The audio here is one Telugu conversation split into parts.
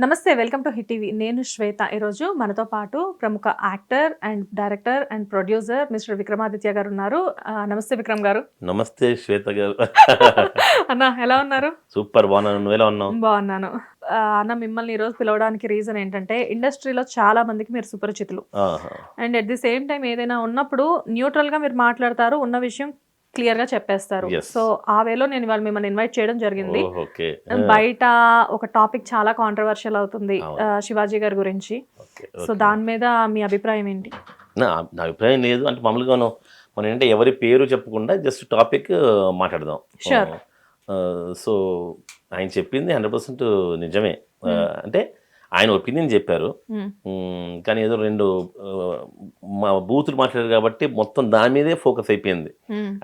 నమస్తే, వెల్కమ్ టు హిట్ టీవీ. నేను శ్వేత. ఈరోజు మనతో పాటు ప్రముఖ actor and director and producer mister Vikramaditya గారు ఉన్నారు. నమస్తే విక్రమ్ గారు. నమస్తే శ్వేత గారు. అన్న ఎలా ఉన్నారు? సూపర్, బాగున్నాను. నువ్వు ఎలా ఉన్నావు? బాగున్నాను అన్న. మిమ్మల్ని ఈరోజు పిలవడానికి రీజన్ ఏంటంటే, ఇండస్ట్రీలో చాలా మందికి మీరు సుపరిచితులు and at the same time ఏదైనా ఉన్నప్పుడు న్యూట్రల్ గా మీరు మాట్లాడతారు, ఉన్న విషయం క్లియర్ గా చెప్పేస్తారు. సో ఆ వేలో నేను ఇవాళ మిమ్మల్ని ఇన్వైట్ చేయడం జరిగింది. బయట ఒక టాపిక్ చాలా కాంట్రవర్షియల్ అవుతుంది శివాజీ గారి గురించి. సో దాని మీద మీ అభిప్రాయం ఏంటి? నా అభిప్రాయం లేదు అంటే మామూలుగా మనం ఏంటంటే ఎవరి పేరు చెప్పకుండా జస్ట్ టాపిక్ మాట్లాడదాం. సో ఆయన చెప్పింది 100% నిజమే. అంటే ఆయన ఒపీనియన్ చెప్పారు, కానీ ఏదో రెండు మా బూతులు మాట్లాడారు కాబట్టి మొత్తం దాని మీదే ఫోకస్ అయిపోయింది.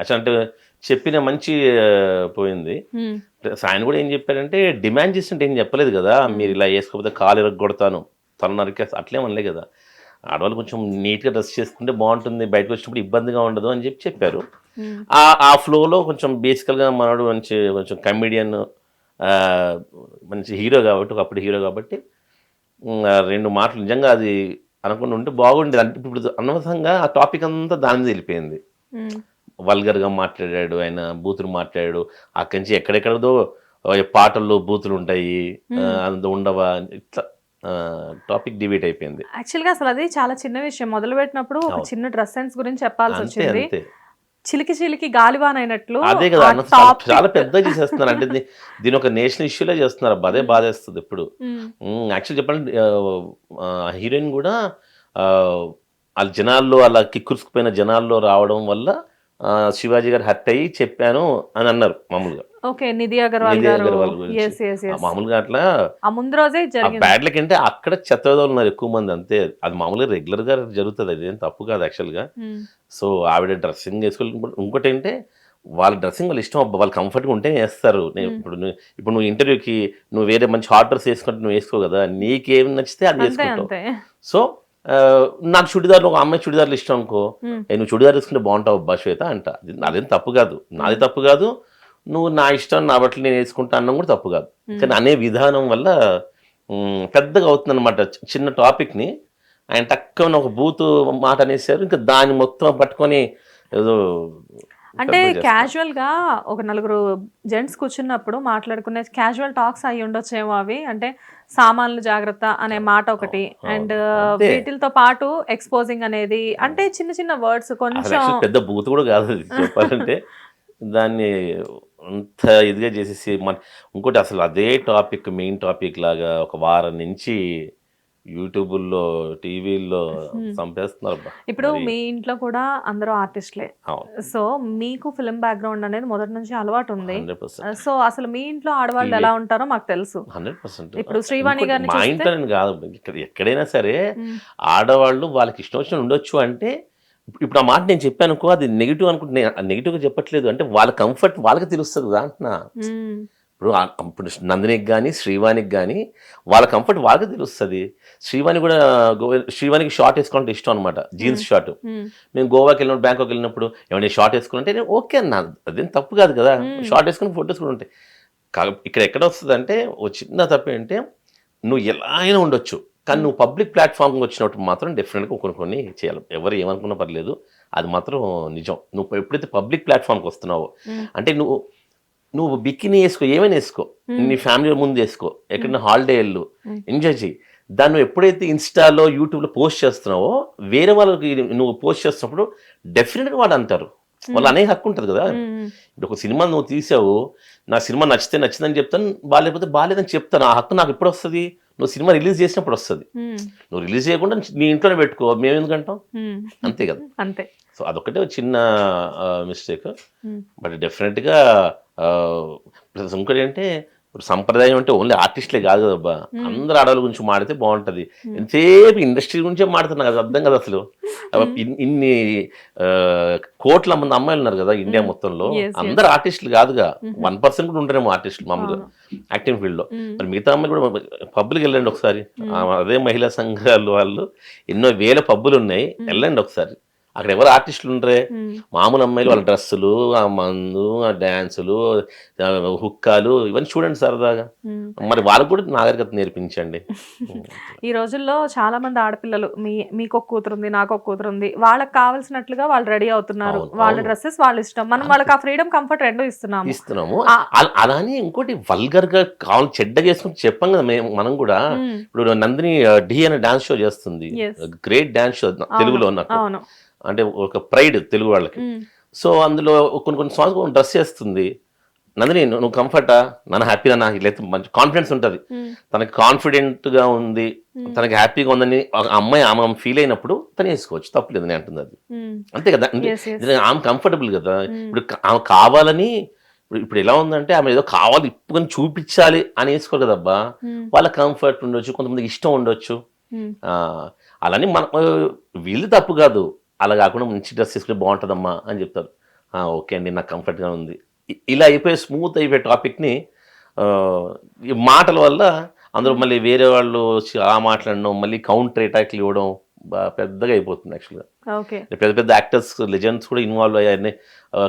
అసలు అంటే చెప్పిన మంచి పోయింది. ఆయన కూడా ఏం చెప్పారంటే, డిమాండ్ చేస్తుంటే ఏం చెప్పలేదు కదా, మీరు ఇలా వేసుకోకపోతే కాలు ఇరగొడతాను, తను నరికే అట్లేమనలే కదా. ఆడవాళ్ళు కొంచెం నీట్గా డ్రెస్ చేసుకుంటే బాగుంటుంది, బయటకు వచ్చినప్పుడు ఇబ్బందిగా ఉండదు అని చెప్పారు. ఆ ఫ్లోలో కొంచెం బేసికల్గా మనడు కొంచెం కమెడియన్, మంచి హీరో కాబట్టి, ఒకప్పుడు హీరో కాబట్టి రెండు మాటలు నిజంగా అది అనుకుంటూ ఉంటే బాగుండేది. అంటే ఇప్పుడు అనవసరంగా ఆ టాపిక్ అంతా దాని మీద వెళ్ళిపోయింది. వల్గర్గా మాట్లాడాడు ఆయన, బూతులు మాట్లాడాడు. అక్కడి నుంచి ఎక్కడెక్కడదో పాటల్లో బూతులు ఉంటాయి, అంత ఉండవా, ఇట్లా టాపిక్ డిబేట్ అయిపోయింది. యాక్చువల్గా అసలు అది చాలా చిన్న విషయం. మొదలు పెట్టినప్పుడు ఒక చిన్న డ్రెస్ సెన్స్ గురించి చెప్పాల్సి వచ్చింది. చిలికి చిలికి గాలివాన్ అయినట్లు. అదే కదా, చాలా పెద్దగా చేసేస్తున్నారు. అంటే దీని ఒక నేషనల్ ఇష్యూలో చేస్తున్నారు. అదే బాధేస్తుంది. ఇప్పుడు యాక్చువల్ చెప్పండి, హీరోయిన్ కూడా వాళ్ళ జనాల్లో అలా కిక్కురుసుకుపోయిన జనాల్లో రావడం వల్ల శివాజీ గారు హర్ట్ అయ్యి చెప్పాను అని అన్నారు మామూలుగా. నిధి అగర్వాల్ మామూలుగా అట్లా ముందు రోజే బ్యాడ్లకి అంటే అక్కడ చెత్తలో ఉన్నారు ఎక్కువ మంది, అంతే. అది మామూలుగా రెగ్యులర్ గా జరుగుతుంది, అది ఏం తప్పు కాదు యాక్చువల్ గా. సో ఆవిడ డ్రెస్సింగ్ వేసుకోవాలి. ఇంకోటి ఏంటంటే వాళ్ళ డ్రెస్సింగ్ వాళ్ళ ఇష్టం, వాళ్ళ కంఫర్ట్గా ఉంటే వేస్తారు. ఇప్పుడు నువ్వు ఇంటర్వ్యూకి నువ్వు వేరే మంచి హాట్ డ్రెస్ వేసుకుంటే నువ్వు వేసుకో కదా, నీకేం నచ్చితే అది వేసుకుంటావు. సో నాకు చుడిదార్లు, ఒక అమ్మాయి చుడిదార్లు ఇష్టం అనుకో, నువ్వు చుడిదార్ వేసుకుంటే బాగుంటావు అబ్బా శ్వేత అంట. అదేం తప్పు కాదు, నాది తప్పు కాదు. నువ్వు నా ఇష్టం, నా బట్టలు నేను వేసుకుంటా అన్నం కూడా తప్పు కాదు. కానీ అనే విధానం వల్ల పెద్దగా అవుతుంది అనమాట. చిన్న టాపిక్ని ఆయన తక్కువ ఒక బూతు మాట అనేసారు, ఇంకా దాన్ని మొత్తం పట్టుకొని ఏదో అంటే క్యాజువల్ గా ఒక నలుగురు జెంట్స్ కూర్చున్నప్పుడు మాట్లాడుకునే క్యాజువల్ టాక్స్ అయ్యి ఉండొచ్చేమో అవి. అంటే సామాన్లు జాగ్రత్త అనే మాట ఒకటి, అండ్ వీటితో పాటు ఎక్స్పోజింగ్ అనేది, అంటే చిన్న చిన్న వర్డ్స్ కొంచెం పెద్ద బూత్ కూడా కాదు చెప్పాలంటే. దాన్ని అంత ఇదిగా చేసేసి ఇంకోటి అసలు అదే టాపిక్ మెయిన్ టాపిక్ లాగా ఒక వారం నుంచి యూట్యూబ్లో, టీవీల్లో చంపేస్తున్నారు. ఇప్పుడు మీ ఇంట్లో కూడా అందరూ ఆర్టిస్ట్లే, సో మీకు ఫిల్మ్ బ్యాక్గ్రౌండ్ అనేది మొదటి నుంచి అలవాటు ఉంది. సో అసలు మీ ఇంట్లో ఆడవాళ్ళు ఎలా ఉంటారో మాకు తెలుసు. 100%. ఇప్పుడు శ్రీవాణి గారిని మా ఇంట్లో కాదు, ఇక్కడ ఎక్కడైనా సరే ఆడవాళ్ళు వాళ్ళకి ఇష్టం వచ్చిన ఉండొచ్చు. అంటే ఇప్పుడు ఆ మాట నేను చెప్పాను అనుకో, అది నెగిటివ్ అనుకుంటే నెగిటివ్గా చెప్పట్లేదు. అంటే వాళ్ళ కంఫర్ట్ వాళ్ళకి తెలుస్తుంది కదా అంటున్నా. ఇప్పుడు నందినికి కానీ శ్రీవాణికి కానీ వాళ్ళ కంఫర్ట్ వాళ్ళకి తెలుస్తుంది. శ్రీవాణికి షార్ట్ వేసుకోవాలంటే ఇష్టం అనమాట, జీన్స్ షార్ట్. మేము గోవాకి వెళ్ళినప్పుడు, బ్యాంకాక్ వెళ్ళినప్పుడు ఏమైనా షార్ట్ వేసుకుంటే నేను ఓకే అన్నా, అదేం తప్పు కాదు కదా. షార్ట్ వేసుకుని ఫొటోస్ కూడా ఉంటాయి. ఇక్కడ ఎక్కడ వస్తుంది అంటే ఓ చిన్న తప్పు ఏంటంటే, నువ్వు ఎలా అయినా ఉండొచ్చు, కానీ నువ్వు పబ్లిక్ ప్లాట్ఫామ్కి వచ్చినప్పుడు మాత్రం డెఫినెట్గా కొన్ని చేయాలి. ఎవరు ఏమనుకున్నా పర్లేదు, అది మాత్రం నిజం. నువ్వు ఎప్పుడైతే పబ్లిక్ ప్లాట్ఫామ్కి వస్తున్నావో, అంటే నువ్వు బికినీ వేసుకో, ఏమైనా వేసుకో, నీ ఫ్యామిలీ ముందు వేసుకో, ఎక్కడైనా హాలిడే వెళ్ళు, ఎంజాయ్ చేయి. దాన్ని నువ్వు ఎప్పుడైతే ఇన్స్టాలో, యూట్యూబ్లో పోస్ట్ చేస్తున్నావో, వేరే వాళ్ళకి నువ్వు పోస్ట్ చేస్తున్నప్పుడు డెఫినెట్గా వాళ్ళు అంటారు. వాళ్ళు అనే హక్కు ఉంటుంది కదా. ఇప్పుడు ఒక సినిమా నువ్వు తీసావు, నా సినిమా నచ్చితే నచ్చిందని చెప్తాను, బాగాలేకపోతే బాగాలేదని చెప్తాను. ఆ హక్కు నాకు ఎప్పుడు వస్తుంది? నువ్వు సినిమా రిలీజ్ చేసినప్పుడు వస్తుంది. నువ్వు రిలీజ్ చేయకుండా నీ ఇంట్లోనే పెట్టుకో, మేము ఎందుకంటాం? అంతే కదా. అంతే. సో అదొకటే చిన్న మిస్టేక్. బట్ డెఫినెట్గా ఇంకోటి అంటే, ఇప్పుడు సంప్రదాయం అంటే ఓన్లీ ఆర్టిస్టులే కాదు కదబ్బా, అందరు ఆడవాళ్ళ గురించి మాడితే బాగుంటుంది. ఎంతసేపు ఇండస్ట్రీ గురించే మాడుతున్నా కదా, అర్థం కదా అసలు. ఇన్ని కోట్ల మంది అమ్మాయిలు ఉన్నారు కదా ఇండియా మొత్తంలో, అందరు ఆర్టిస్టులు కాదుగా, 1% కూడా ఉంటారేమో ఆర్టిస్టులు మామూలుగా యాక్టింగ్ ఫీల్డ్లో. మరి మిగతా అమ్మాయిలు కూడా పబ్బులకి వెళ్ళండి ఒకసారి, అదే మహిళా సంఘాలు వాళ్ళు ఎన్నో వేల పబ్బులు ఉన్నాయి, వెళ్ళండి ఒకసారి. అక్కడ ఎవరు ఆర్టిస్టులు ఉండరే, మామూలు అమ్మాయిలు వాళ్ళ డ్రెస్సులు, ఆ మందు, ఆ డ్యాన్సులు, హుక్కాలు ఇవన్నీ చూడండి సరదాగా. మరి వాళ్ళకు కూడా నాగరికత నేర్పించండి. ఈ రోజుల్లో చాలా మంది ఆడపిల్లలు మీకు ఒక కూతురు ఉంది, నాకు ఒక కూతురు ఉంది, వాళ్ళకి కావాల్సినట్లుగా వాళ్ళు రెడీ అవుతున్నారు, వాళ్ళ డ్రెస్సెస్ వాళ్ళ ఇష్టం, మనం వాళ్ళకి ఆ ఫ్రీడమ్ కంఫర్ట్ రెండు ఇస్తున్నాము. అలానే ఇంకోటి వల్గర్ గా కావాలి చెడ్డగా చేసుకుని చెప్పాం కదా మనం కూడా. ఇప్పుడు నందిని డి అనే డాన్స్ షో చేస్తుంది, గ్రేట్ డాన్స్ షో తెలుగులో నాకు, అంటే ఒక ప్రైడ్ తెలుగు వాళ్ళకి. సో అందులో కొన్ని సాంగ్స్ డ్రెస్ చేస్తుంది నందిని, నువ్వు కంఫర్టా, నన్ను హ్యాపీగా, నాకు లేదు మంచి కాన్ఫిడెన్స్ ఉంటుంది, తనకి కాన్ఫిడెంట్ గా ఉంది, తనకి హ్యాపీగా ఉందని అమ్మాయి ఆమె ఫీల్ అయినప్పుడు తను వేసుకోవచ్చు, తప్పలేదు నేను అంటుంది అది. అంతే కదా, ఆమె కంఫర్టబుల్ కదా. ఇప్పుడు ఆమె కావాలని, ఇప్పుడు ఎలా ఉందంటే ఆమె ఏదో కావాలి ఇప్పుకొని చూపించాలి అని వేసుకోరు కదబ్బా, వాళ్ళ కంఫర్ట్ ఉండొచ్చు, కొంతమందికి ఇష్టం ఉండొచ్చు. అలానే మన వీళ్ళు తప్పు కాదు, అలా కాకుండా మంచి డ్రెస్ వేసుకుంటే బాగుంటుందమ్మా అని చెప్తారు. ఓకే అండి, నాకు కంఫర్ట్గా ఉంది, ఇలా అయిపోయి స్మూత్ అయిపోయే టాపిక్ని ఈ మాటల వల్ల అందరూ మళ్ళీ వేరే వాళ్ళు వచ్చి ఆ మాట్లాడడం, మళ్ళీ కౌంటర్ అటాక్లు ఇవ్వడం పెద్దగా అయిపోతుంది యాక్చువల్గా. పెద్ద పెద్ద యాక్టర్స్, లెజెండ్స్ కూడా ఇన్వాల్వ్ అయ్యారని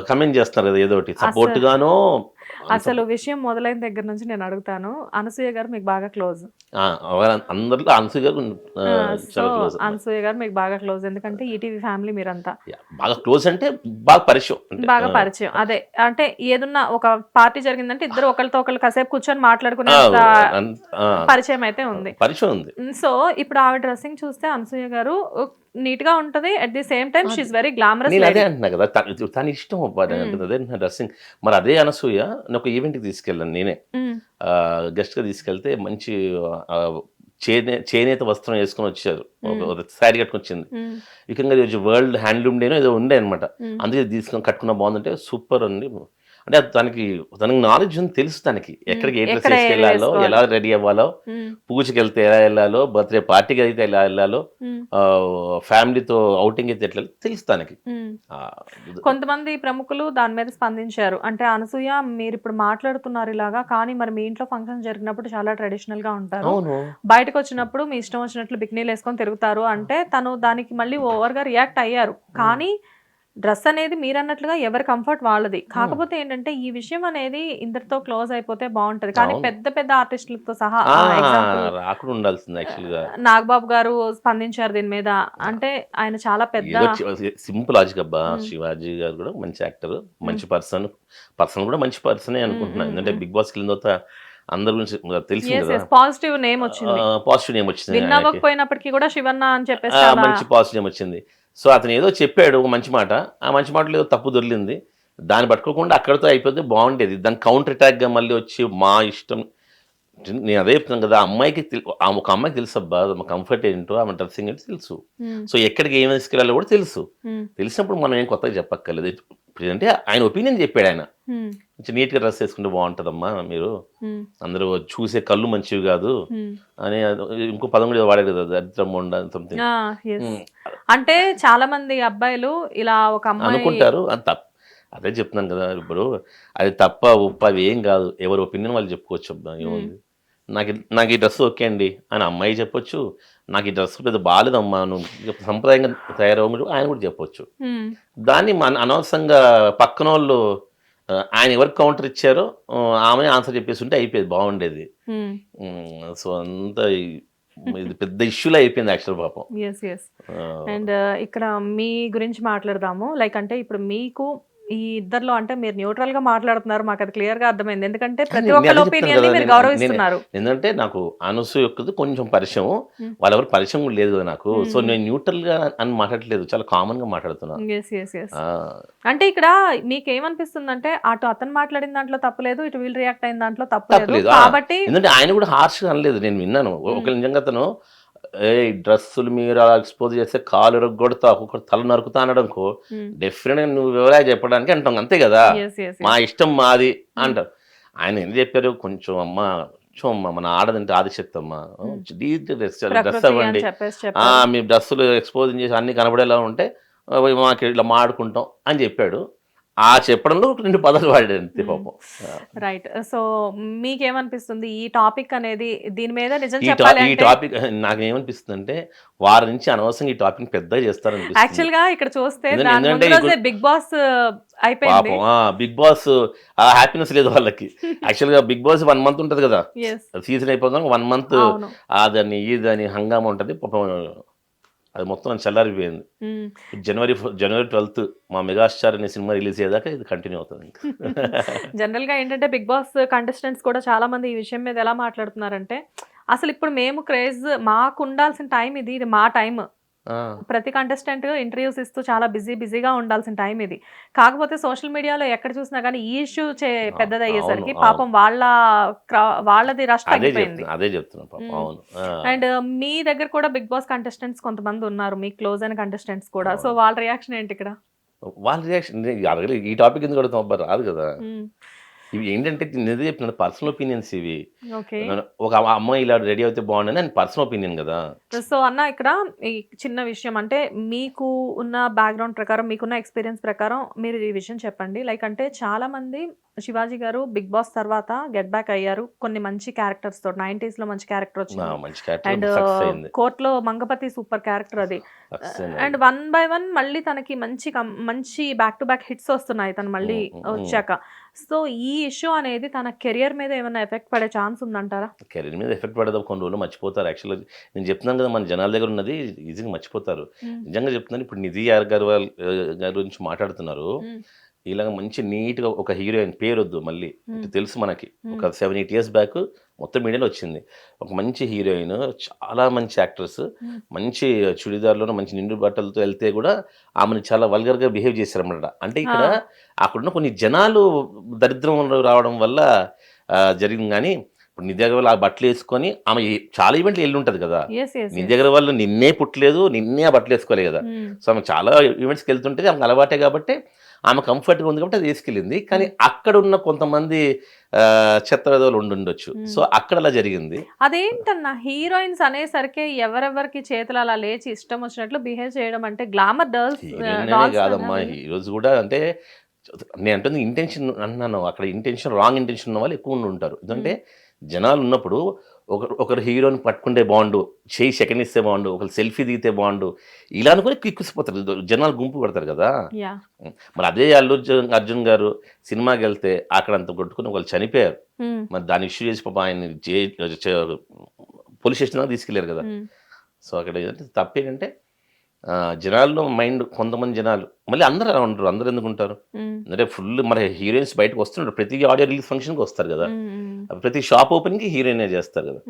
కమెంట్ చేస్తున్నారు కదా, ఏదో ఒకటి సపోర్ట్ గానో. అసలు విషయం మొదలైన దగ్గర నుంచి నేను అడుగుతాను, అనసూయ గారు మీకు బాగా క్లోజ్, అందరిలో అనసూయ గారు చాలా క్లోజ్. అనసూయ గారు మీకు బాగా క్లోజ్, ఎందుకంటే ఈటీవీ ఫ్యామిలీ మీరంతా బాగా క్లోజ్, అంటే బాగా పరిచయం. అదే అంటే ఏదన్నా ఒక పార్టీ జరిగిందంటే ఇద్దరు ఒకరితో ఒకరు కాసేపు కూర్చొని మాట్లాడుకునే పరిచయం అయితే ఉంది. సో ఇప్పుడు ఆవిడ డ్రెస్సింగ్ చూస్తే అనసూయ గారు నీట్ గా ఉంటది, at the same time she is very glamorous. అదే అంటున్నా కదా, తన ఇష్టం అదే డ్రెస్సింగ్. మరి అదే అనసూయ ఒక ఈవెంట్కి తీసుకెళ్ళాను నేనే, గెస్ట్గా తీసుకెళ్తే మంచి చేనేత వస్త్రం వేసుకొని వచ్చారు, శారీ కట్టుకొని వచ్చింది. ముఖ్యంగా వరల్డ్ హ్యాండ్లూమ్ డేనో ఏదో ఉండే అనమాట, అందుకే తీసుకొని కట్టుకున్న బాగుందంటే సూపర్ అండి. అంటే తనకి నాలెడ్జ్ ఉంది, తెలుసు తనకి ఎక్కడికి ఏ డ్రెస్ వేసుకెళ్లాలో, ఎలా రెడీ అవ్వాలో, పూజకి వెళ్తే ఎలా వెళ్ళాలో, బర్త్డే పార్టీకి అయితే ఎలా వెళ్ళాలో, ఫ్యామిలీతో అవుటింగ్ అయితే ఎట్లా తెలుసు తనకి. కొంతమంది ప్రముఖులు దాని మీద స్పందించారు, అంటే అనసూయ మీరు ఇప్పుడు మాట్లాడుతున్నారు ఇలాగా, కానీ మరి మీ ఇంట్లో ఫంక్షన్ జరిగినప్పుడు చాలా ట్రెడిషనల్ గా ఉంటారు, బయటకు వచ్చినప్పుడు మీ ఇష్టం వచ్చినట్లు బికినీలు వేసుకొని తిరుగుతారు అంటే తను దానికి మళ్ళీ ఓవర్ గా రియాక్ట్ అయ్యారు. కానీ డ్రెస్ అనేది మీరు అన్నట్లుగా ఎవరి కంఫర్ట్ వాళ్ళది. కాకపోతే ఏంటంటే ఈ విషయం అనేది ఇందరితో క్లోజ్ అయిపోతే బాగుంటది, కానీ పెద్ద పెద్ద ఆర్టిస్టులతో సహా నాగబాబు గారు స్పందించారు దీని మీద, అంటే ఆయన చాలా పెద్ద సింపుల్ లాజిక్ అబ్బా. శివాజీ గారు కూడా మంచి యాక్టర్, మంచి పర్సన్ కూడా మంచి పర్సనే అనుకుంటున్నాను. ఎందుకంటే బిగ్ బాస్ కి తర్వాత అందరి గురించి తెలిసింది, పాజిటివ్ నేమ్ వచ్చింది, విన్ అవ్వకపోయినప్పటికీ కూడా శివన్న అని చెప్పేసి మంచి పాజిటివ్ నేమ్ వచ్చింది. సో అతను ఏదో చెప్పాడు ఒక మంచి మాట, ఆ మంచి మాటలో ఏదో తప్పు దొరికింది, దాన్ని పట్టుకోకుండా అక్కడితో అయిపోతే బాగుండేది. దాని కౌంటర్ అటాక్గా మళ్ళీ వచ్చి మా ఇష్టం, నేను అదే చెప్తున్నాను కదా, అమ్మాయికి ఒక అమ్మాయికి తెలుసు అబ్బా ఆమె కంఫర్ట్ ఏంటో, ఆమె డ్రెస్సింగ్ ఏంటో తెలుసు. సో ఎక్కడికి ఏం తీసుకెళ్ళాలో కూడా తెలుసు. తెలిసినప్పుడు మనం ఏం కొత్తగా చెప్పక్కర్లేదు. అంటే ఆయన ఒపీనియన్ చెప్పాడు, ఆయన నీట్గా డ్రెస్ వేసుకుంటే బాగుంటుందమ్మా, మీరు అందరూ చూసే కళ్ళు మంచివి కాదు అని ఇంకో పదం కూడా వాడారు కదా, దరిద్రం ఉండ సంథింగ్. అంటే చాలా మంది అబ్బాయిలు ఇలా ఒక అమ్మాయి అనుకుంటారు, అదే చెప్తున్నాను కదా. ఇప్పుడు అది తప్ప ఉప్ప అవి ఏం కాదు, ఎవరి ఒపీనియన్ వాళ్ళు చెప్పుకోవచ్చు. అబ్బా ఏముంది, నాకు ఈ డ్రెస్ ఓకే అండి అని అమ్మాయి చెప్పొచ్చు, నాకు ఈ డ్రెస్ పెద్ద బాగాలేదమ్మా నువ్వు సంప్రదాయంగా తయారవ్వమని ఆయన కూడా చెప్పొచ్చు. దాన్ని మన అనవసరంగా పక్కన వాళ్ళు ఆయన ఎవరికి కౌంటర్ ఇచ్చారో ఆమె ఆన్సర్ చెప్పేసి ఉంటే అయిపోయేది, బాగుండేది. సో అంతా ఇది పెద్ద ఇష్యూలో అయిపోయింది యాక్చువల్ పాపం. అండ్ ఇక్కడ మీ గురించి మాట్లాడదాము. లైక్ అంటే ఇప్పుడు మీకు ఈ ఇద్దరిలో అంటే మీరు న్యూట్రల్ గా మాట్లాడుతున్నారు, మాకు అది క్లియర్ గా అర్థమైంది, ఎందుకంటే ప్రతి ఒక్కరి ఒపీనియన్ ని మీరు గౌరవిస్తున్నారు. ఎందుకంటే నాకు అనసూయ యొక్కది కొంచెం పరిచయం, వాళ్ళెవరు పరిచయం కూడా లేదు నాకు. సో నేను న్యూట్రల్ గా అని మాట్లాడలేదు, చాలా కామన్ గా మాట్లాడుతున్నాను. అంటే ఇక్కడ మీకు ఏమనిపిస్తుంది అంటే అటు అతను మాట్లాడిన దాంట్లో తప్పలేదు, ఇటు వీళ్ళు రియాక్ట్ అయిన దాంట్లో తప్పలేదు, కాబట్టి ఎందుకంటే ఆయన కూడా హార్ష్ గా అనలేదు, నేను విన్నాను. ఒక నిజంగా అతను డ్రెస్సులు మీరు అలా ఎక్స్పోజ్ చేస్తే కాలు ఎరగొడతా, ఒక్కొక్కరు తల నరుకుతా అనడంకో డెఫినెట్ గా నువ్వు వివరాలు చెప్పడానికి అంటాం, అంతే కదా, మా ఇష్టం మాది అంటారు. ఆయన ఏం చెప్పారు, కొంచెం అమ్మ మన ఆడదంటే ఆదిశక్తి అమ్మ, డ్రెస్ అవ్వండి, మీ డ్రెస్సులు ఎక్స్పోజ్ చేసి అన్ని కనబడేలా ఉంటే మాకు ఇట్లా మాడుకుంటాం అని చెప్పాడు. ఆ చెప్పడంలో 2 పదాలు వాడాడు అంతే పాపం. రైట్. సో మీకేమనిపిస్తుంది ఈ టాపిక్ అనేది దీని మీద నిజం ఈ చెప్పాలి ఈ అంటే టాపిక్ నాకేమనిపిస్తుంది అంటే వారి నుంచి అనవసరంగా ఈ టాపిక్ పెద్దగా చేస్తారనిపిస్తుంది. యాక్చువల్ గా ఇక్కడ చూస్తే దాని ఎందుకంటే ముందు రోజే బిగ్ బాస్ అయిపోయింది. పాపం బిగ్ బాస్ ఆ హ్యాపీనెస్ లేదు వాళ్ళకి. యాక్చువల్ గా బిగ్ బాస్ 1 మంత్ ఉంటది కదా, Yes. సీజన్ అయిపోగానే 1 మంత్ అవును. అదని ఇదని హంగామా ఉంటది పాపం. అది మొత్తం చల్లారిపోయింది. మ్మ్. జనవరి 12th మా మెగాస్టార్ అనే సినిమా రిలీజ్ అయ్యేదాకా ఇది కంటిన్యూ అవుతుంది ఇంకా. జనరల్ గా ఏంటంటే బిగ్ బాస్ కంటెస్టెంట్స్ కూడా చాలా మంది ఈ విషయం మీద ఎలా మాట్లాడుతున్నారంటే అసలు ఇప్పుడు మేము క్రేజ్ మాకు ఉండాల్సిన టైం ఇది, ఇది మా టైం. ఆ, ప్రతి కంటెస్టెంట్ ఇంటర్వ్యూస్ ఇస్తూ చాలా బిజీగా ఉండాల్సిన టైం ఇది. కాకపోతే సోషల్ మీడియాలో ఎక్కడ చూసినా కానీ ఈ ఇష్యూ పెద్దదయ్యేసరికి అవును, పాపం వాళ్ళది రష్ తగ్గిపోయింది. అదే చెప్తున్నాను పాపం. అవును. అండ్ మీ దగ్గర కూడా బిగ్ బాస్ కంటెస్టెంట్స్ కొంతమంది ఉన్నారు, మీ క్లోజ్ అయిన కంటెస్టెంట్స్ కూడా. సో వాళ్ళ రియాక్షన్ ఏంటి ఇక్కడ? వాళ్ళ రియాక్షన్ అడగలేదు. ఈ టాపిక్ ఎందుకు అడుగుతాం అబ్బా, రాదు కదా. ఇవి ఏంటంటే నేను చెప్పిన పర్సనల్ ఒపీనియన్స్ ఇవి. ఓకే. ఒక అమ్మాయి ఇలా రెడీ అయితే బాగుండని అని పర్సనల్ ఒపీనియన్ కదా. సో అన్న ఇక్కడ ఈ చిన్న విషయం అంటే మీకు ఉన్న బ్యాక్గ్రౌండ్ ప్రకారం మీకున్న ఎక్స్పీరియన్స్ ప్రకారం మీరు ఈ విషయం చెప్పండి. లైక్ అంటే చాలా మంది శివాజీ గారు బిగ్ బాస్ తర్వాత గెట్ బ్యాక్ అయ్యారు కొన్ని మంచి క్యారెక్టర్స్ తో. 90s లో మంచి క్యారెక్టర్ వచ్చింది. మంచి అండ్ క్యారెక్టర్ అయింది. కోర్టులో మంగపతి సూపర్ క్యారెక్టర్ అది. అండ్ 1 by 1 మళ్ళీ తనకి మంచి బ్యాక్ టు బ్యాక్ హిట్స్ వస్తున్నాయి తను మళ్ళీ వచ్చాక. సో ఈ ఇష్యూ అనేది తన కెరియర్ మీద ఏమైనా ఎఫెక్ట్ పడే ఛాన్స్ ఉందంటారా? కెరీర్ మీద ఎఫెక్ట్ పడదు. కొన్ని రోజులు మర్చిపోతారు. యాక్చువల్గా నేను చెప్తున్నాను కదా, మన జనాల దగ్గర ఉన్నది ఈజీగా మర్చిపోతారు. నిజంగా చెప్తున్నాను. ఇప్పుడు నిధి అగర్వాల్ గారి గురించి మాట్లాడుతున్నారు. ఇలాగ మంచి నీట్గా ఒక హీరోయిన్ పేరు వద్దు మళ్ళీ, తెలుసు మనకి, ఒక 7-8 years బ్యాక్ మొత్తం మీడియాలో వచ్చింది. ఒక మంచి హీరోయిన్, చాలా మంచి యాక్ట్రెస్, మంచి చుడిదార్లోనూ మంచి నిండు బట్టలతో వెళ్తే కూడా ఆమెను చాలా వల్గర్గా బిహేవ్ చేశారన్నమాట. అంటే ఇక్కడ అక్కడున్న కొన్ని జనాలు దరిద్రం రావడం వల్ల జరిగింది. కానీ ఇప్పుడు నిధి అగర్వాల్ ఆ బట్టలు వేసుకొని ఆమె చాలా ఈవెంట్లు వెళ్ళి ఉంటుంది కదా. నిధి అగర్వాల్ నిన్నే పుట్టలేదు, నిన్నే ఆ బట్టలు వేసుకోలేదు కదా. సో ఆమె చాలా ఈవెంట్స్కి వెళ్తుంటే ఆమెకు అలవాటే కాబట్టి ఆమె కంఫర్ట్గా ఉంది కాబట్టి అది వేసుకెళ్ళింది. కానీ అక్కడ ఉన్న కొంతమంది చెత్త విధవులు ఉండొచ్చు. సో అక్కడ అలా జరిగింది. అదేంటన్నా హీరోయిన్స్ అనేసరికి ఎవరెవరికి చేతులు అలా లేచి ఇష్టం వచ్చినట్లు బిహేవ్ చేయడం అంటే గ్లామర్ కాదమ్మా. ఈ రోజు కూడా అంటే నేను అంటుంది ఇంటెన్షన్ అన్నాను. అక్కడ రాంగ్ ఇంటెన్షన్ ఉన్న వాళ్ళు ఎక్కువ ఉంటారు. ఎందుకంటే జనాలు ఉన్నప్పుడు ఒకరు హీరోని పట్టుకుంటే బాగుండు, చేయి సెకండ్ ఇస్తే బాగుండు, ఒకరు సెల్ఫీ దిగితే బాగుండు, ఇలా అనుకుని కిక్కుసిపోతారు జనాలు, గుంపు పడతారు కదా. మరి అదే అర్జున్ గారు సినిమాకి వెళ్తే అక్కడ అంత కొట్టుకుని ఒకళ్ళు చనిపోయారు. మరి దాన్ని ఇష్యూ చేసి పాప ఆయన పోలీస్ స్టేషన్ దాకా తీసుకెళ్లారు కదా. సో అక్కడ తప్పేంటంటే జనాల్లో మైండ్, కొంతమంది జనాలు మళ్ళీ అందరూ అలా ఉంటారు. అందరూ ఎందుకు ఉంటారు అంటే ఫుల్ మరి హీరోయిన్స్ బయటకు వస్తున్నారు. ప్రతి ఆడియో రిలీజ్ ఫంక్షన్కి వస్తారు కదా, ప్రతి షాప్ ఓపెనింగ్కి హీరోయినే చేస్తారు కదా.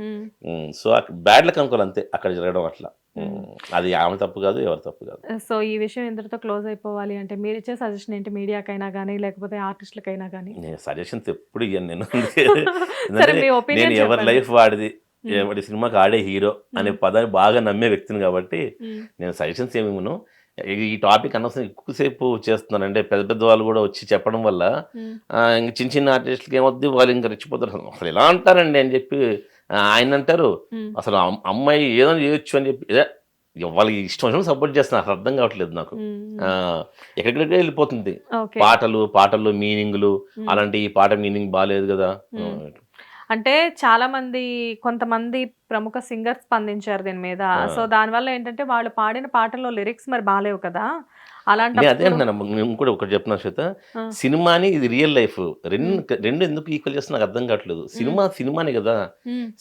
సో బ్యాడ్ లక్ అనుకోవాలి అంతే అక్కడ జరగడం అట్లా. అది ఆమె తప్పు కాదు, ఎవరి తప్పు కాదు. సో ఈ విషయం ఇంతటితో క్లోజ్ అయిపోవాలి అంటే మీరు ఇచ్చే సజెషన్ ఏంటి, మీడియాకైనా కానీ లేకపోతే ఆర్టిస్టులకైనా కానీ? నేను సజెషన్స్ ఎప్పుడు ఇయ్యాను. నేను నేను ఎవరి లైఫ్ వాడిది, ఎవరి సినిమాకి ఆడే హీరో అనే పదాన్ని బాగా నమ్మే వ్యక్తిని కాబట్టి నేను సజెషన్స్ ఏమి ఇవ్వను. ఈ టాపిక్ అనవసరం ఎక్కువసేపు చేస్తున్నాను. అంటే పెద్ద పెద్ద వాళ్ళు కూడా వచ్చి చెప్పడం వల్ల ఇంక చిన్న చిన్న ఆర్టిస్టులకి ఏమొద్దు, వాళ్ళు ఇంకా రెచ్చిపోతారు. అసలు ఎలా అంటారండి అని చెప్పి ఆయన అంటారు. అసలు అమ్మాయి ఏదో చేయొచ్చు అని చెప్పి వాళ్ళకి ఇష్టం వచ్చిన సపోర్ట్ చేస్తున్నారు. అసలు అర్థం కావట్లేదు నాకు. ఎక్కడెక్కడికే వెళ్ళిపోతుంది. పాటల్లో మీనింగ్లు అలాంటి, ఈ పాట మీనింగ్ బాగాలేదు కదా. అంటే చాలా మంది కొంతమంది ప్రముఖ సింగర్స్ స్పందించారు దీని మీద. సో దానివల్ల ఏంటంటే వాళ్ళు పాడిన పాటల్లో లిరిక్స్ మరి బాగాలేవు కదా. అలాంటి అదే నేను కూడా ఒకటి చెప్తున్నా శ్వేత, సినిమాని ఇది రియల్ లైఫ్ రెండు ఎందుకు ఈక్వల్ చేస్తున్నా నాకు అర్థం కావట్లేదు. సినిమానే కదా.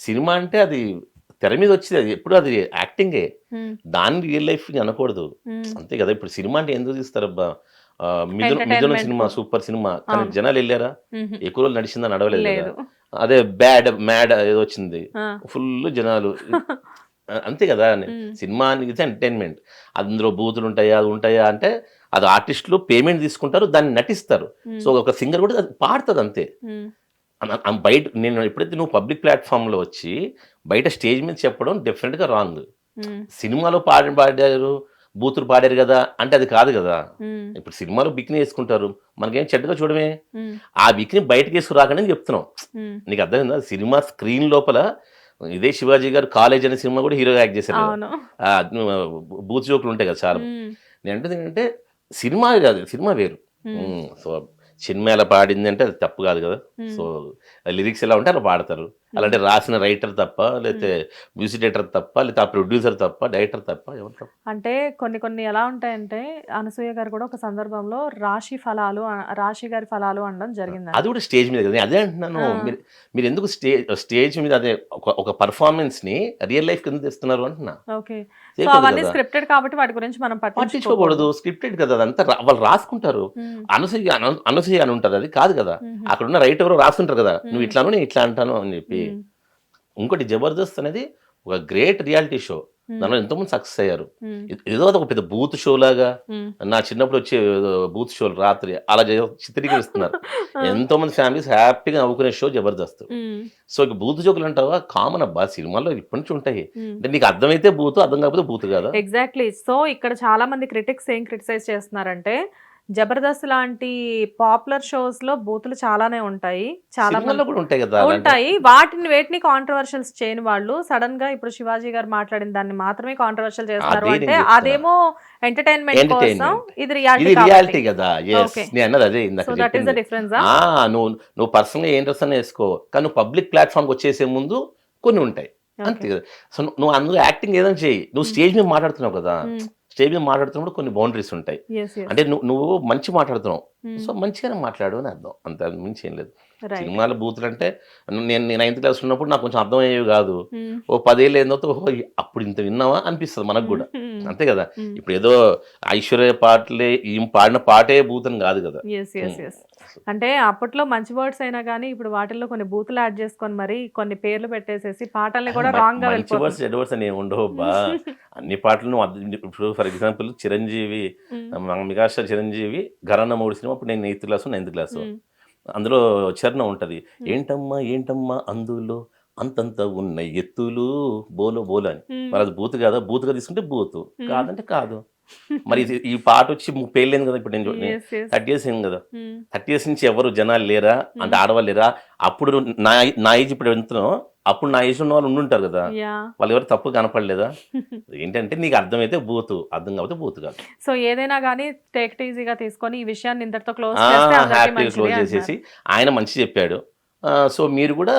సినిమా అంటే అది తెర మీద వచ్చేది, అది ఎప్పుడు అది యాక్టింగే, దాన్ని రియల్ లైఫ్ అనకూడదు అంతే కదా. ఇప్పుడు సినిమా అంటే ఎందుకు తీస్తారబ్బా, మిథున సినిమా సూపర్ సినిమా, కానీ జనాలు వెళ్ళారా? ఎక్కువ రోజులు నడిచిందా? నడవలేదు కదా. అదే మ్యాడ్ ఏదో వచ్చింది, ఫుల్ జనాలు, అంతే కదా. సినిమా అనేది ఎంటర్టైన్మెంట్. అందులో బూతులు ఉంటాయా, అది ఉంటాయా అంటే అది ఆర్టిస్టులు పేమెంట్ తీసుకుంటారు, దాన్ని నటిస్తారు. సో ఒక సింగర్ కూడా అది పాడుతుంది అంతే. బయట నేను ఎప్పుడైతే నువ్వు పబ్లిక్ ప్లాట్ఫామ్లో వచ్చి బయట స్టేజ్ మీద చెప్పడం డెఫినెట్గా రాంగ్. సినిమాలో పాడారు, బూతులు పాడారు కదా అంటే అది కాదు కదా. ఇప్పుడు సినిమాలో బిక్ని వేసుకుంటారు, మనకేం చెడ్డగా చూడమే. ఆ బిక్ని బయటకు వేసుకురాకని చెప్తున్నాం. నీకు అర్థమైందా? సినిమా స్క్రీన్ లోపల ఇదే శివాజీ గారు కాలేజ్ అనే సినిమా కూడా హీరోగా యాక్ట్ చేశారు. బూత్ జోకులు ఉంటాయి కదా చాలా. నేను అంటే ఏంటంటే సినిమా కాదు, సినిమా వేరు. సో సినిమా ఎలా పాడింది అంటే అది తప్పు కాదు కదా. సో లిరిక్స్ ఎలా ఉంటే అలా పాడతారు. అలాంటి రాసిన రైటర్ తప్ప, లేకపోతే మ్యూజిక్ డైరెక్టర్ తప్ప, లేకపోతే ఆ ప్రొడ్యూసర్ తప్ప, డైరెక్టర్ తప్ప, ఎవరు తప్ప? అంటే కొన్ని ఎలా ఉంటాయంటే అనసూయ గారు కూడా ఒక సందర్భంలో రాశి గారి ఫలాలు అనడం జరిగింది. అది కూడా స్టేజ్ మీద కదా. అదే అంటున్నాను, మీరు ఎందుకు స్టేజ్ మీద అదే ఒక పర్ఫార్మెన్స్ ని రియల్ లైఫ్ కింద తెస్తున్నారు అంటున్నా. ఓకే, సో అవన్నీ స్క్రిప్టెడ్ కాబట్టి వాటి గురించి మనం పట్టించుకోకూడదు. స్క్రిప్టెడ్ కదా, అదంతా వాళ్ళు రాసుకుంటారు. అనసూయ అని ఉంటుంది, అది కాదు కదా. అక్కడ ఉన్న రైట్ ఎవరో రాసుకుంటారు కదా, నువ్వు ఇట్లాను నేను ఇట్లా అంటాను అని చెప్పి. ఇంకోటి జబర్దస్త్ అనేది ఒక గ్రేట్ రియాలిటీ షో, దానిలో ఎంతో మంది సక్సెస్ అయ్యారు. ఏదో ఒక పెద్ద బూత్ షో లాగా, నా చిన్నప్పుడు వచ్చే బూత్ షోలు రాత్రి అలా చిత్రీకరిస్తున్నారు. ఎంతో మంది ఫ్యామిలీస్ హ్యాపీగా నవ్వుకునే షో జబర్దస్త్. సో ఇక బూత్ జోకులు అంటావా, కామన్ అబ్బా, సినిమాల్లో ఇప్పటి నుంచి ఉంటాయి. అంటే నీకు అర్థమైతే బూత్, అర్థం కాకపోతే బూత్ కదా. ఎగ్జాక్ట్లీ. సో ఇక్కడ చాలా మంది క్రిటిక్స్ ఏం క్రిటిసైజ్ చేస్తున్నారంటే జబర్దస్త్ లాంటి పాపులర్ షోస్ లో బూతులు చాలానే ఉంటాయి, చాలా కూడా ఉంటాయి కదా, ఉంటాయి. వేటిని కాంట్రవర్షియల్స్ చేయని వాళ్ళు సడన్ గా ఇప్పుడు శివాజీ గారు మాట్లాడిన దాన్ని మాత్రమే కాంట్రవర్షియల్ చేస్తారు అంటే అదేమో ఎంటర్టైన్మెంట్ కోసం, ఇది రియాలిటీ కదా. అదే డిఫరెన్స్. నువ్వు పర్సనల్ గా ఏం డ్రెస్ అని వేసుకో, కానీ నువ్వు పబ్లిక్ ప్లాట్ఫామ్ వచ్చేసే ముందు కొన్ని ఉంటాయి అంతే కదా. సో నువ్వు అందులో యాక్టింగ్ ఏదైనా చేయి, నువ్వు స్టేజ్ మీద మాట్లాడుతున్నావు కదా, స్టేజ్ మీద మాట్లాడుతున్నప్పుడు కొన్ని బౌండరీస్ ఉంటాయి. అంటే నువ్వు మంచి మాట్లాడుతున్నావు, సో మంచిగానే మాట్లాడు అని అర్థం, అంత మించి ఏం లేదు. సినిమాల బూతులు అంటే నేను 9th క్లాస్ ఉన్నప్పుడు నాకు కొంచెం అర్థం అయ్యేవి కాదు. ఓ 10 ఏళ్ళు ఏందో అప్పుడు ఇంత విన్నావా అనిపిస్తుంది మనకు కూడా, అంతే కదా. ఇప్పుడు ఏదో ఐశ్వర్య పాటలే పాడిన పాటే బూతని కాదు కదా. అంటే అప్పట్లో మంచి వర్డ్స్ అయినా కానీ ఇప్పుడు వాటిల్లో కొన్ని బూతులు యాడ్ చేసుకొని మరి కొన్ని పేర్లు పెట్టేసేసి పాటల్ని కూడా రాంగ్ గా మంచి వర్డ్స్ చెడ్డ వర్డ్స్ అని ఉండవు బా. అన్ని పాటలు ఇప్పుడు for example Chiranjeevi, megastar Chiranjeevi Gharana 3 cinema, అప్పుడు నేను 9th క్లాసు అందులో చరణం ఉంటది, ఏంటమ్మా అందులో అంతంత ఉన్న ఎత్తులు బోలో అని. మరి అది బూత్ కాదా? బూత్గా తీసుకుంటే బూత్, కాదంటే కాదు. మరి ఈ పాట వచ్చి 30 ఏళ్ళు కదా, ఇప్పుడు నేను 30 years అయింది కదా. 30 years నుంచి ఎవరు జనాలు లేరా అంటే ఆడవాళ్ళు లేరా? అప్పుడు నా ఏజ్ ఇప్పుడు ఎంతనో, అప్పుడు నా ఏజ్ ఉన్న వాళ్ళు ఉండుంటారు కదా, వాళ్ళు ఎవరు తప్పు కనపడలేదా? ఏంటంటే నీకు అర్థమైతే బూత్, అర్థం కాకపోతే బూత్ కాదు. సో ఏదైనా కానీ టేక్ ఇట్ ఈజీగా తీసుకొని ఈ విషయాన్ని ఇంతటితో హ్యాపీగా క్లోజ్ చేసేసి ఆయన మంచి చెప్పాడు, సో మీరు కూడా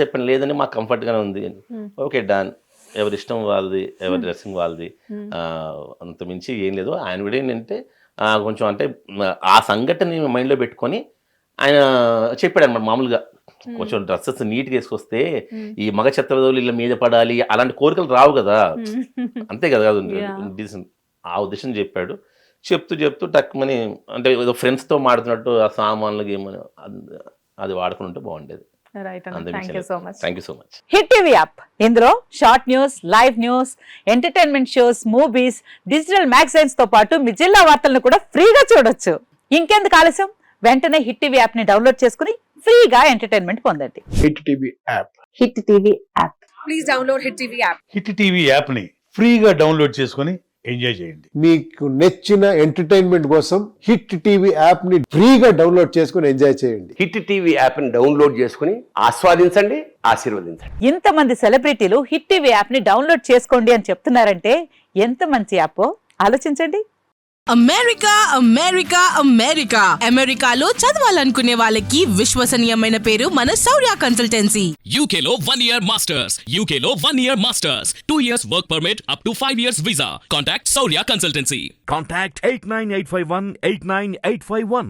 చెప్పండి లేదని మాకు కంఫర్ట్గానే ఉంది, ఓకే డన్. ఎవరి ఇష్టం వాళ్ళది, ఎవరి డ్రెస్సింగ్ వాళ్ళది, అంత మించి ఏం లేదు. ఆయన కూడా ఏంటంటే కొంచెం అంటే ఆ సంఘటన మైండ్లో పెట్టుకొని ఆయన చెప్పాడు అనమాట. మామూలుగా కొంచెం డ్రెస్సెస్ నీట్గా వేసుకొస్తే ఈ మగ చెత్తవదవులు ఇలా మీద పడాలి అలాంటి కోరికలు రావు కదా, అంతే కదా. ఆ ఉద్దేశం చెప్పాడు. చెప్తూ టక్మని అంటే ఏదో ఫ్రెండ్స్తో మాడుతున్నట్టు ఆ సామాన్లు గేమని అది వాడుకుని ఉంటే బాగుండేది. Thank you so much. Hit TV app, ఇందులో short news, live news, entertainment shows, movies, digital magazines తో పాటు మీ జిల్లా వార్తలను కూడా ఫ్రీగా చూడొచ్చు. ఇంకెందుకు ఆలస్యం, వెంటనే హిట్ టీవీ యాప్ ని డౌన్లోడ్ చేసుకుని ఫ్రీగా ఎంటర్టైన్మెంట్ పొందండి. Hit TV app. Hit TV app. Please download hit TV app. Hit TV app ని ఫ్రీగా డౌన్లోడ్ చేసుకుని ఎంజాయ్ చేయండి. మీకు నచ్చిన ఎంటర్టైన్మెంట్ కోసం హిట్ టీవీ యాప్ ని ఫ్రీగా డౌన్లోడ్ చేసుకుని ఎంజాయ్ చేయండి. హిట్ టీవీ యాప్ ని డౌన్లోడ్ చేసుకుని ఆస్వాదించండి, ఆశీర్వదించండి. ఇంతమంది సెలబ్రిటీలు హిట్ టీవీ యాప్ ని డౌన్లోడ్ చేసుకోండి అని చెప్తున్నారంటే ఎంత మంచి యాప్ ఆలోచించండి. అమెరికాలో చదవాలనుకునే వాళ్ళకి విశ్వసనీయమైన పేరు మన శౌర్య కన్సల్టెన్సీ. UK లో 1 year masters. 2 years work permit up to 5 years visa. Contact Saurya Consultancy. Contact 89851 89851.